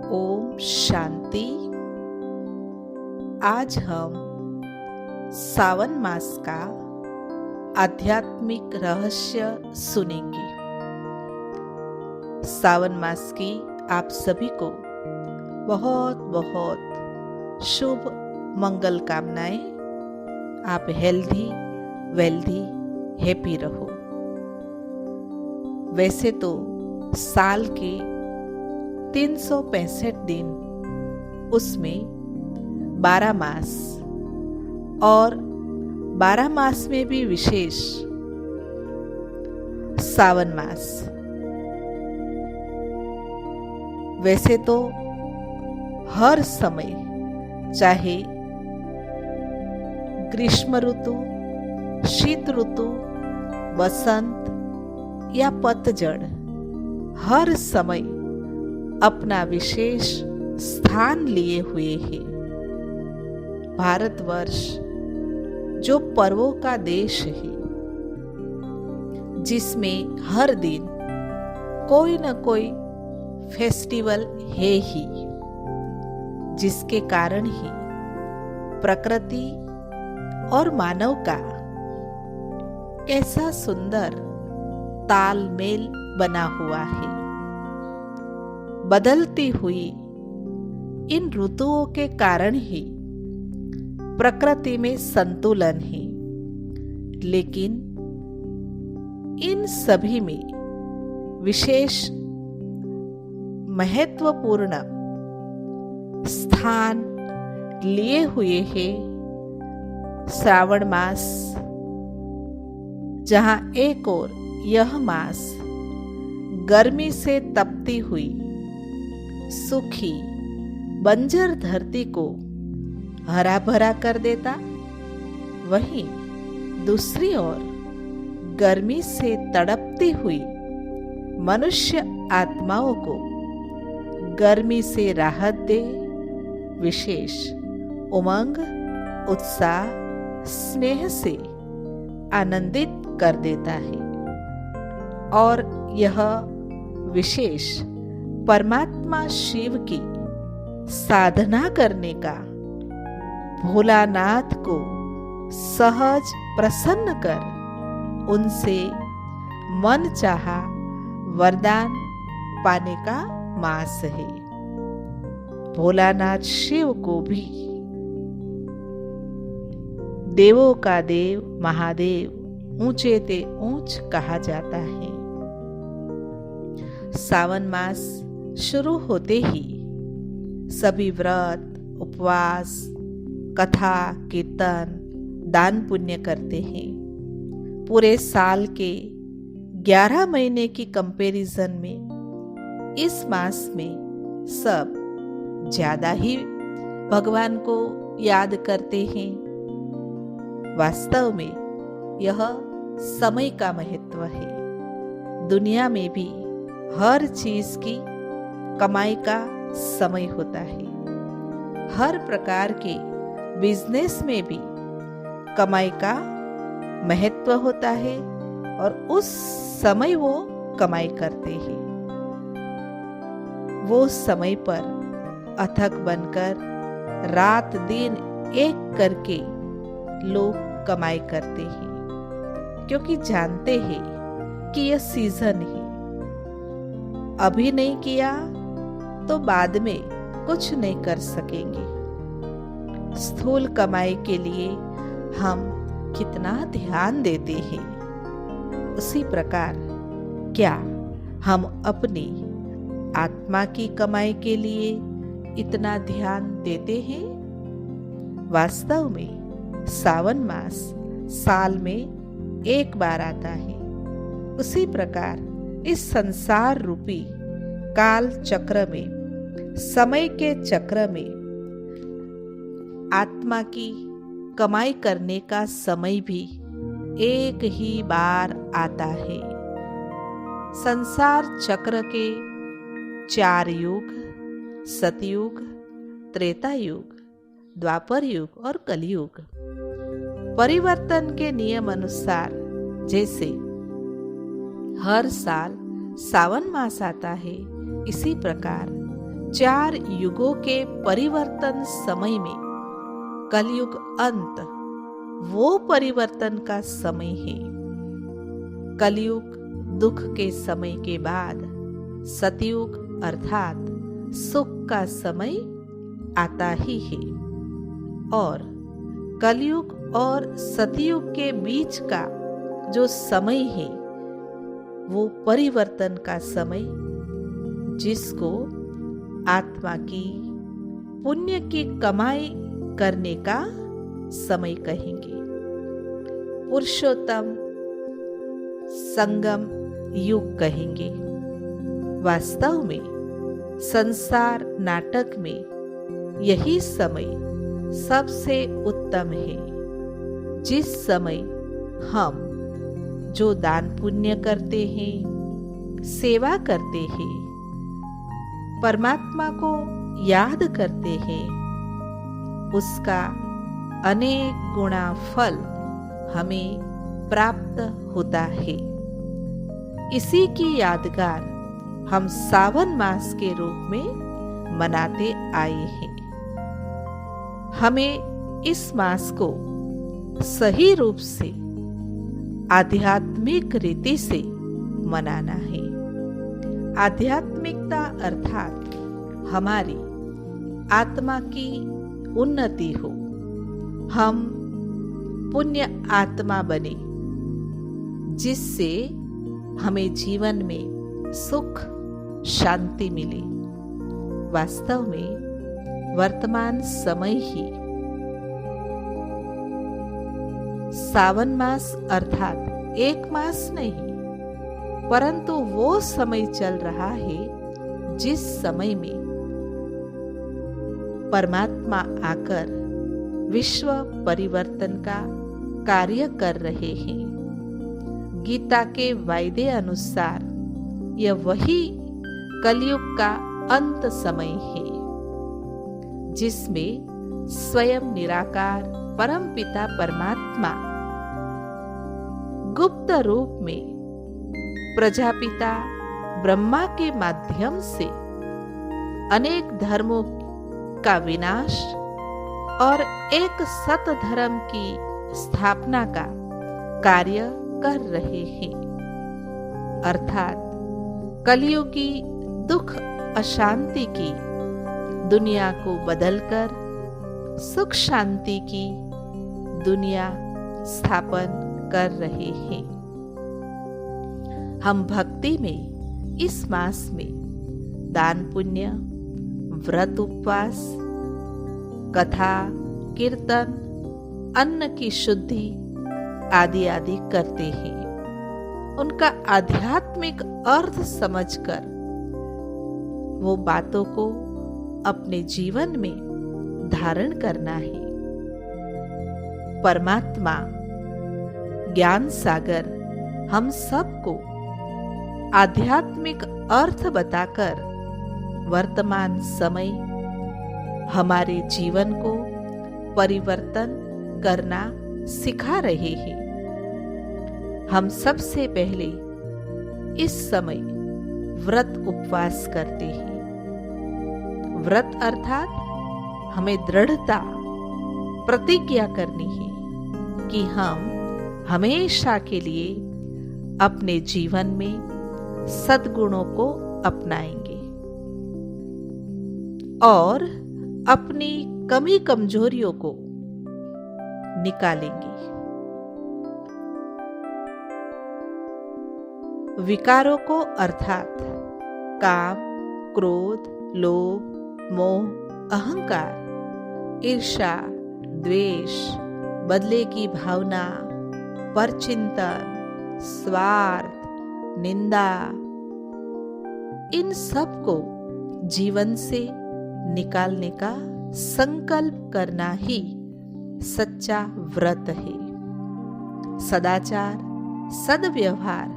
ओम शांति। आज हम सावन मास का आध्यात्मिक रहस्य सुनेंगे। सावन मास की आप सभी को बहुत बहुत शुभ मंगल कामनाएं। आप हेल्दी, वेल्दी, हैप्पी रहो। वैसे तो साल के 365 दिन, उसमें 12 मास और 12 मास में भी विशेष सावन मास। वैसे तो हर समय, चाहे ग्रीष्म ऋतु, शीत ऋतु, बसंत या पतझड़, हर समय अपना विशेष स्थान लिए हुए है। भारतवर्ष जो पर्वों का देश है, जिसमें हर दिन कोई न कोई फेस्टिवल है ही, जिसके कारण ही प्रकृति और मानव का कैसा सुंदर तालमेल बना हुआ है। बदलती हुई इन ऋतुओं के कारण ही प्रकृति में संतुलन है, लेकिन इन सभी में विशेष महत्वपूर्ण स्थान लिए हुए है श्रावण मास, जहां एक ओर यह मास गर्मी से तपती हुई सूखी बंजर धरती को हरा भरा कर देता, वहीं दूसरी ओर गर्मी से तड़पती हुई मनुष्य आत्माओं को गर्मी से राहत दे विशेष उमंग, उत्साह, स्नेह से आनंदित कर देता है। और यह विशेष परमात्मा शिव की साधना करने का, भोलानाथ को सहज प्रसन्न कर उनसे मन चाहा वरदान पाने का मास है। भोलानाथ शिव को भी देवों का देव महादेव, ऊंचे ते ऊंच कहा जाता है। सावन मास शुरू होते ही सभी व्रत, उपवास, कथा, कीर्तन, दान पुण्य करते हैं। पूरे साल के 11 महीने की कंपैरिजन में इस मास में सब ज्यादा ही भगवान को याद करते हैं। वास्तव में यह समय का महत्व है। दुनिया में भी हर चीज की कमाई का समय होता है। हर प्रकार के बिजनेस में भी कमाई का महत्व होता है और उस समय वो कमाई करते हैं। वो समय पर अथक बनकर रात दिन एक करके लोग कमाई करते हैं, क्योंकि जानते हैं कि यह सीजन है। अभी नहीं किया तो बाद में कुछ नहीं कर सकेंगे। स्थूल कमाई के लिए हम कितना ध्यान देते हैं, उसी प्रकार क्या हम अपनी आत्मा की कमाई के लिए इतना ध्यान देते हैं? वास्तव में सावन मास साल में एक बार आता है। उसी प्रकार इस संसार रूपी काल चक्र में, समय के चक्र में आत्मा की कमाई करने का समय भी एक ही बार आता है। संसार चक्र के 4 युग, सतयुग, त्रेता युग, द्वापर युग और कलयुग परिवर्तन के नियम अनुसार, जैसे हर साल सावन मास आता है, इसी प्रकार 4 युगों के परिवर्तन समय में कलयुग अंत वो परिवर्तन का समय है। कलयुग दुख के समय के बाद सतयुग अर्थात सुख का समय आता ही है, और कलयुग और सतयुग के बीच का जो समय है वो परिवर्तन का समय, जिसको आत्मा की पुण्य की कमाई करने का समय कहेंगे। पुरुषोत्तम संगम युग कहेंगे। वास्तव में संसार नाटक में यही समय सबसे उत्तम है, जिस समय हम जो दान पुण्य करते हैं, सेवा करते हैं, परमात्मा को याद करते हैं, उसका अनेक गुणा फल हमें प्राप्त होता है। इसी की यादगार हम सावन मास के रूप में मनाते आए हैं। हमें इस मास को सही रूप से आध्यात्मिक रीति से मनाना है। आध्यात्मिकता अर्थात हमारी आत्मा की उन्नति हो, हम पुण्य आत्मा बने, जिससे हमें जीवन में सुख शांति मिले। वास्तव में वर्तमान समय ही सावन मास अर्थात एक मास नहीं, परंतु वो समय चल रहा है जिस समय में परमात्मा आकर विश्व परिवर्तन का कार्य कर रहे हैं। गीता के वायदे अनुसार यह वही कलयुग का अंत समय है, जिसमें स्वयं निराकार परमपिता परमात्मा गुप्त रूप में प्रजापिता ब्रह्मा के माध्यम से अनेक धर्मों का विनाश और एक सत धर्म की स्थापना का कार्य कर रहे हैं। अर्थात कलियुगी दुख अशांति की दुनिया को बदलकर सुख शांति की दुनिया स्थापन कर रहे हैं। हम भक्ति में इस मास में दान पुण्य, व्रत उपवास, कथा, कीर्तन, अन्न की शुद्धि आदि आदि करते हैं। उनका आध्यात्मिक अर्थ समझकर वो बातों को अपने जीवन में धारण करना है। परमात्मा ज्ञान सागर हम सबको आध्यात्मिक अर्थ बताकर वर्तमान समय हमारे जीवन को परिवर्तन करना सिखा रहे हैं। हम सबसे पहले इस समय व्रत उपवास करते हैं। व्रत अर्थात हमें दृढ़ता प्रतिज्ञा करनी है कि हम हमेशा के लिए अपने जीवन में सद्गुणों को अपनाएंगे और अपनी कमी कमजोरियों को निकालेंगे। विकारों को अर्थात काम, क्रोध, लोभ, मोह, अहंकार, ईर्ष्या, द्वेष, बदले की भावना, परचिंतन, स्वार्थ, निंदा, इन सब को जीवन से निकालने का संकल्प करना ही सच्चा व्रत है। सदाचार, सद्व्यवहार,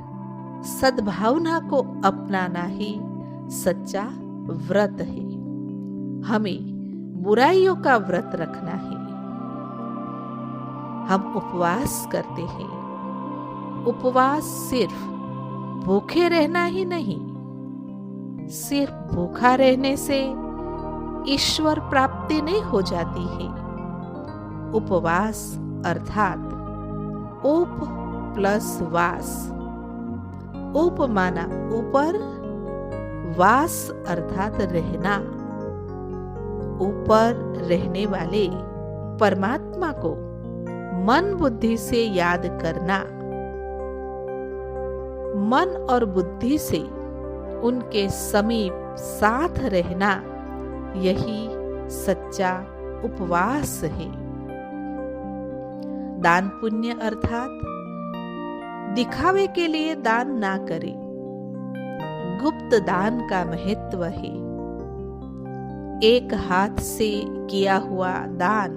सद्भावना को अपनाना ही सच्चा व्रत है। हमें बुराइयों का व्रत रखना है। हम उपवास करते हैं। उपवास सिर्फ भूखे रहना ही नहीं, सिर्फ भूखा रहने से ईश्वर प्राप्ति नहीं हो जाती है। उपवास अर्थात उप प्लस वास। उप माना ऊपर, वास अर्थात रहना। ऊपर रहने वाले परमात्मा को मन बुद्धि से याद करना, मन और बुद्धि से उनके समीप साथ रहना, यही सच्चा उपवास है। दान पुण्य अर्थात दिखावे के लिए दान ना करें। गुप्त दान का महत्व है। एक हाथ से किया हुआ दान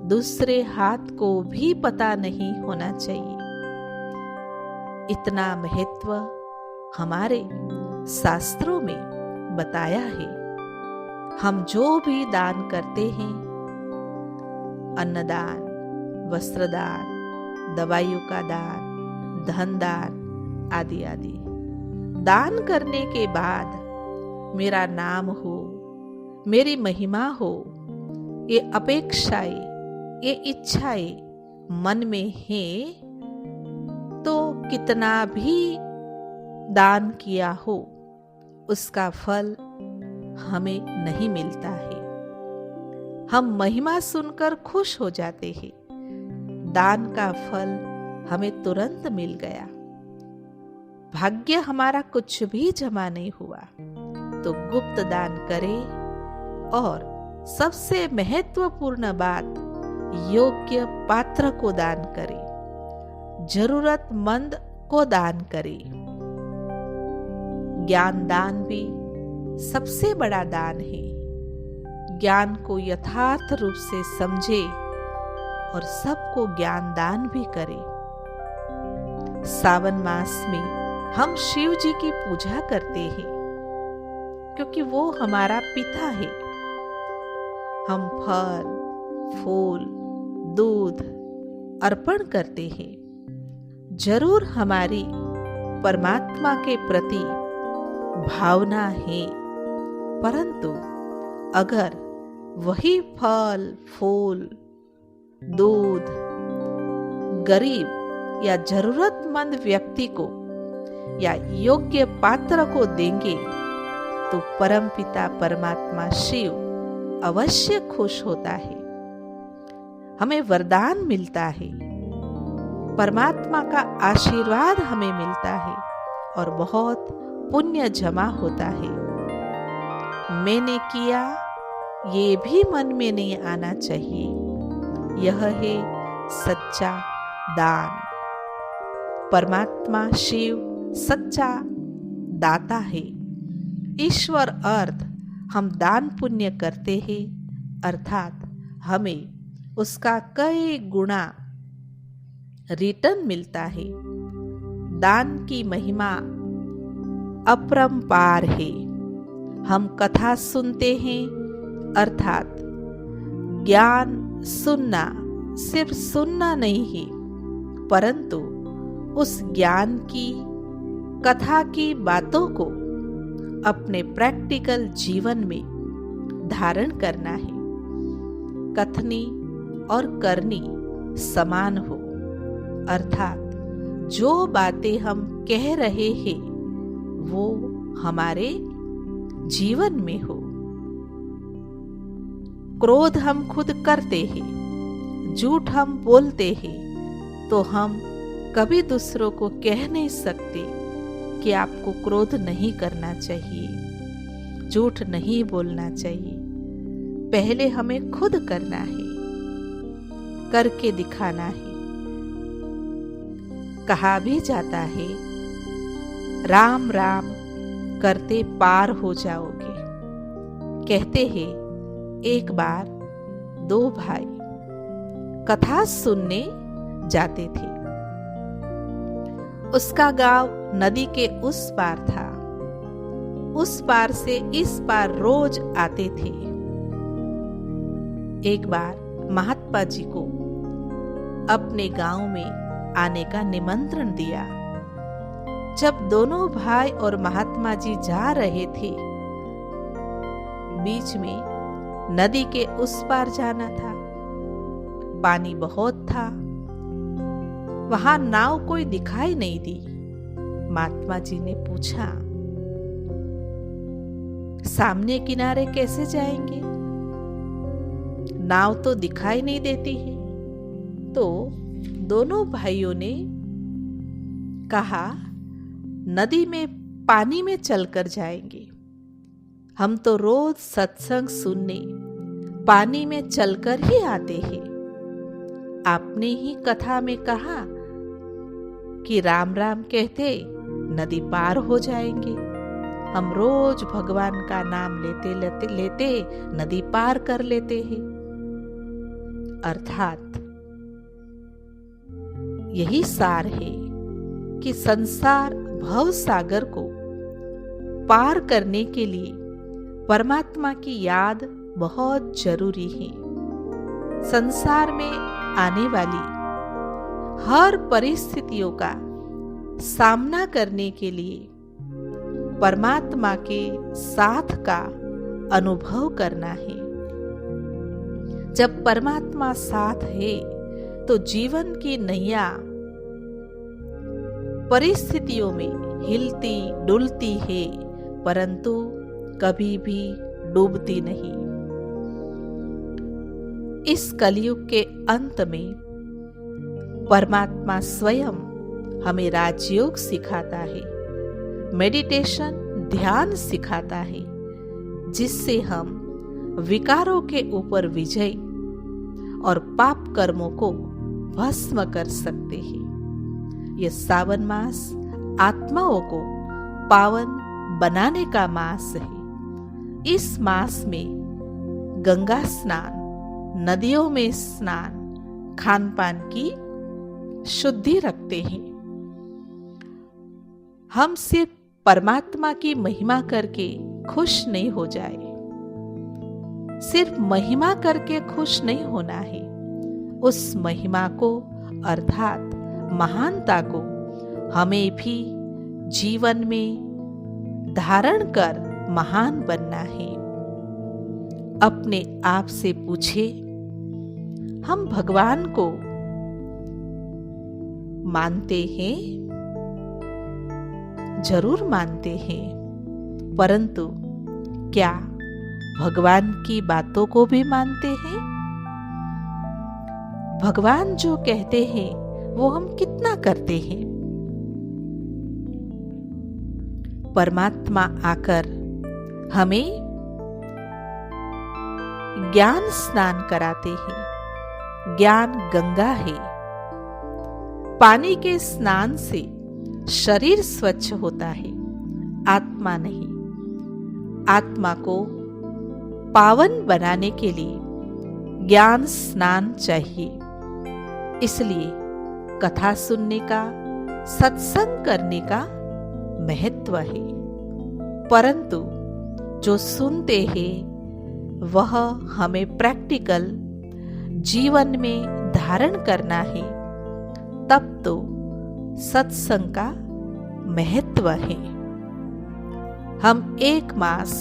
दूसरे हाथ को भी पता नहीं होना चाहिए। इतना महत्व हमारे शास्त्रों में बताया है। हम जो भी दान करते हैं, अन्नदान, वस्त्रदान, दवाइयों का दान, धन दान आदि आदि, दान करने के बाद मेरा नाम हो, मेरी महिमा हो, ये अपेक्षाएं, ये इच्छाएं मन में है तो कितना भी दान किया हो उसका फल हमें नहीं मिलता है। हम महिमा सुनकर खुश हो जाते हैं, दान का फल हमें तुरंत मिल गया। भाग्य हमारा कुछ भी जमा नहीं हुआ तो गुप्त दान करें। और सबसे महत्वपूर्ण बात, योग्य पात्र को दान करें, जरूरतमंद को दान करें। ज्ञान दान भी सबसे बड़ा दान है। ज्ञान को यथार्थ रूप से समझे और सबको ज्ञान दान भी करे। सावन मास में हम शिव जी की पूजा करते हैं क्योंकि वो हमारा पिता है। हम फल, फूल, दूध अर्पण करते हैं। जरूर हमारी परमात्मा के प्रति भावना है, परंतु अगर वही फल, फूल, दूध गरीब या जरूरतमंद व्यक्ति को या योग्य पात्र को देंगे तो परमपिता परमात्मा शिव अवश्य खुश होता है। हमें वरदान मिलता है, परमात्मा का आशीर्वाद हमें मिलता है और बहुत पुण्य जमा होता है। मैंने किया ये भी मन में नहीं आना चाहिए। यह है सच्चा दान। परमात्मा शिव सच्चा दाता है। ईश्वर अर्थ हम दान पुण्य करते हैं, अर्थात हमें उसका कई गुना रिटर्न मिलता है। दान की महिमा अपरंपार है। हम कथा सुनते हैं, अर्थात ज्ञान सुनना सिर्फ सुनना नहीं है, परंतु उस ज्ञान की, कथा की बातों को अपने प्रैक्टिकल जीवन में धारण करना है। कथनी और करनी समान हो, अर्थात जो बातें हम कह रहे हैं वो हमारे जीवन में हो। क्रोध हम खुद करते हैं, झूठ हम बोलते हैं, तो हम कभी दूसरों को कह नहीं सकते कि आपको क्रोध नहीं करना चाहिए, झूठ नहीं बोलना चाहिए। पहले हमें खुद करना है, करके दिखाना है। कहा भी जाता है, राम राम करते पार हो जाओगे। कहते हैं एक बार दो भाई कथा सुनने जाते थे। उसका गांव नदी के उस पार था। उस पार से इस पार रोज आते थे। एक बार महात्मा जी को अपने गांव में आने का निमंत्रण दिया। जब दोनों भाई और महात्मा जी जा रहे थे, बीच में नदी के उस पार जाना था। पानी बहुत था, वहां नाव कोई दिखाई नहीं दी। महात्मा जी ने पूछा, सामने किनारे कैसे जाएंगे? नाव तो दिखाई नहीं देती है। तो दोनों भाइयों ने कहा, नदी में पानी में चलकर जाएंगे। हम तो रोज सत्संग सुनने पानी में चलकर ही आते हैं। आपने ही कथा में कहा कि राम राम कहते नदी पार हो जाएंगे। हम रोज भगवान का नाम लेते लेते लेते नदी पार कर लेते हैं। अर्थात यही सार है कि संसार भव सागर को पार करने के लिए परमात्मा की याद बहुत जरूरी है। संसार में आने वाली हर परिस्थितियों का सामना करने के लिए परमात्मा के साथ का अनुभव करना है। जब परमात्मा साथ है तो जीवन की नैया परिस्थितियों में हिलती डुलती है, परंतु कभी भी डूबती नहीं। इस कलयुग के अंत में परमात्मा स्वयं हमें राजयोग सिखाता है, मेडिटेशन ध्यान सिखाता है, जिससे हम विकारों के ऊपर विजय और पाप कर्मों को भस्म कर सकते हैं। यह सावन मास आत्माओं को पावन बनाने का मास है। इस मास में गंगा स्नान, नदियों में स्नान, खान पान की शुद्धि रखते हैं। हम सिर्फ परमात्मा की महिमा करके खुश नहीं हो जाए। सिर्फ महिमा करके खुश नहीं होना है। उस महिमा को अर्थात महानता को हमें भी जीवन में धारण कर महान बनना है। अपने आप से पूछे, हम भगवान को मानते हैं? जरूर मानते हैं, परंतु क्या भगवान की बातों को भी मानते हैं? भगवान जो कहते हैं वो हम कितना करते हैं? परमात्मा आकर हमें ज्ञान स्नान कराते हैं। ज्ञान गंगा है। पानी के स्नान से शरीर स्वच्छ होता है, आत्मा नहीं। आत्मा को पावन बनाने के लिए ज्ञान स्नान चाहिए। इसलिए कथा सुनने का, सत्संग करने का महत्व है। परंतु जो सुनते हैं वह हमें प्रैक्टिकल जीवन में धारण करना है, तब तो सत्संग का महत्व है। हम एक मास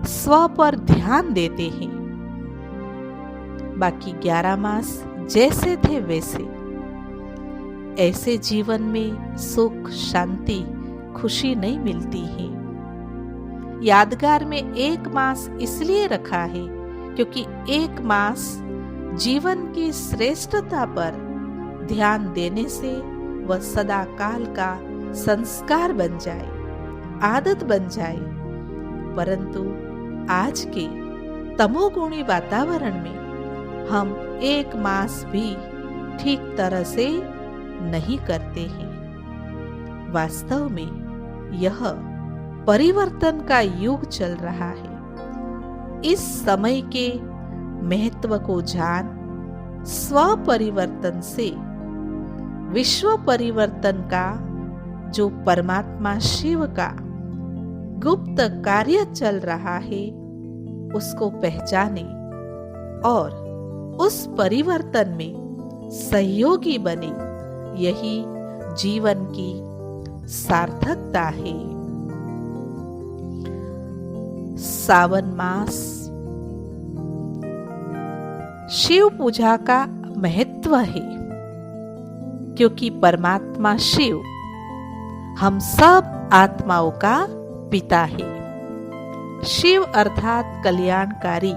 स्व पर ध्यान देते हैं, बाकी 11 मास जैसे थे वैसे। ऐसे जीवन में सुख, शांति, खुशी नहीं मिलती है। यादगार में एक मास इसलिए रखा है क्योंकि एक मास जीवन की श्रेष्ठता पर ध्यान देने से वह सदा काल का संस्कार बन जाए, आदत बन जाए। परंतु आज के तमोगुणी वातावरण में हम एक मास भी ठीक तरह से नहीं करते हैं। वास्तव में यह परिवर्तन का युग चल रहा है। इस समय के महत्व को जान स्व परिवर्तन से विश्व परिवर्तन का जो परमात्मा शिव का गुप्त कार्य चल रहा है उसको पहचाने और उस परिवर्तन में सहयोगी बने। यही जीवन की सार्थकता है। सावन मास शिव पूजा का महत्व है, क्योंकि परमात्मा शिव हम सब आत्माओं का पिता है। शिव अर्थात कल्याणकारी।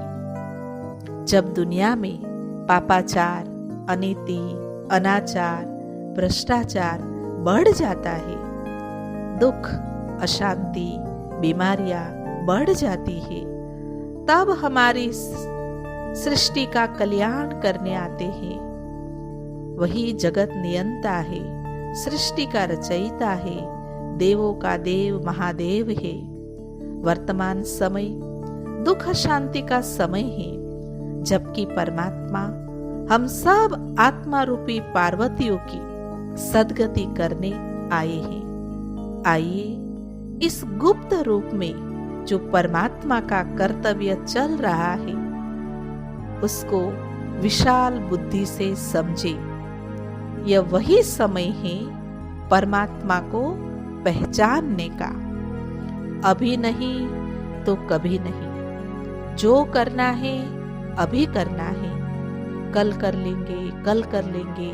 जब दुनिया में पापाचार, अनीति, अनाचार, भ्रष्टाचार बढ़ जाता है, दुख, अशांति, बीमारियां बढ़ जाती है, तब हमारी सृष्टि का कल्याण करने आते हैं। वही जगत नियंता है, सृष्टि का रचयिता है, देवों का देव महादेव है। वर्तमान समय दुख शांति का समय है, जबकि परमात्मा हम सब आत्मा रूपी पार्वतियों की सद्गति करने आए हैं। आइए इस गुप्त रूप में जो परमात्मा का कर्तव्य चल रहा है, उसको विशाल बुद्धि से समझे। यह वही समय है परमात्मा को पहचानने का। अभी नहीं तो कभी नहीं। जो करना है अभी करना है, कल कर लेंगे, कल कर लेंगे,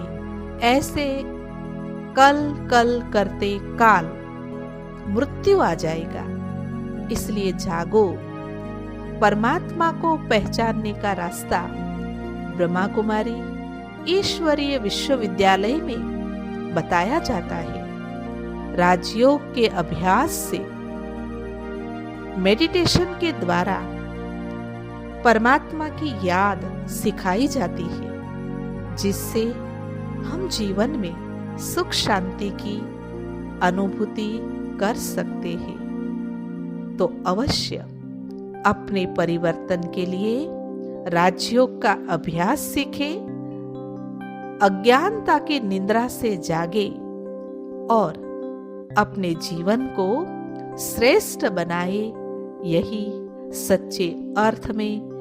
ऐसे कल कल करते काल मृत्यु आ जाएगा। इसलिए जागो। परमात्मा को पहचानने का रास्ता ब्रह्मा कुमारी ईश्वरीय विश्वविद्यालय में बताया जाता है। राजयोग के अभ्यास से, मेडिटेशन के द्वारा परमात्मा की याद सिखाई जाती है, जिससे हम जीवन में सुख शांति की अनुभूति कर सकते हैं। तो अवश्य अपने परिवर्तन के लिए राजयोग का अभ्यास सीखें, अज्ञानता की निद्रा से जागे और अपने जीवन को श्रेष्ठ बनाए। यही सच्चे अर्थ में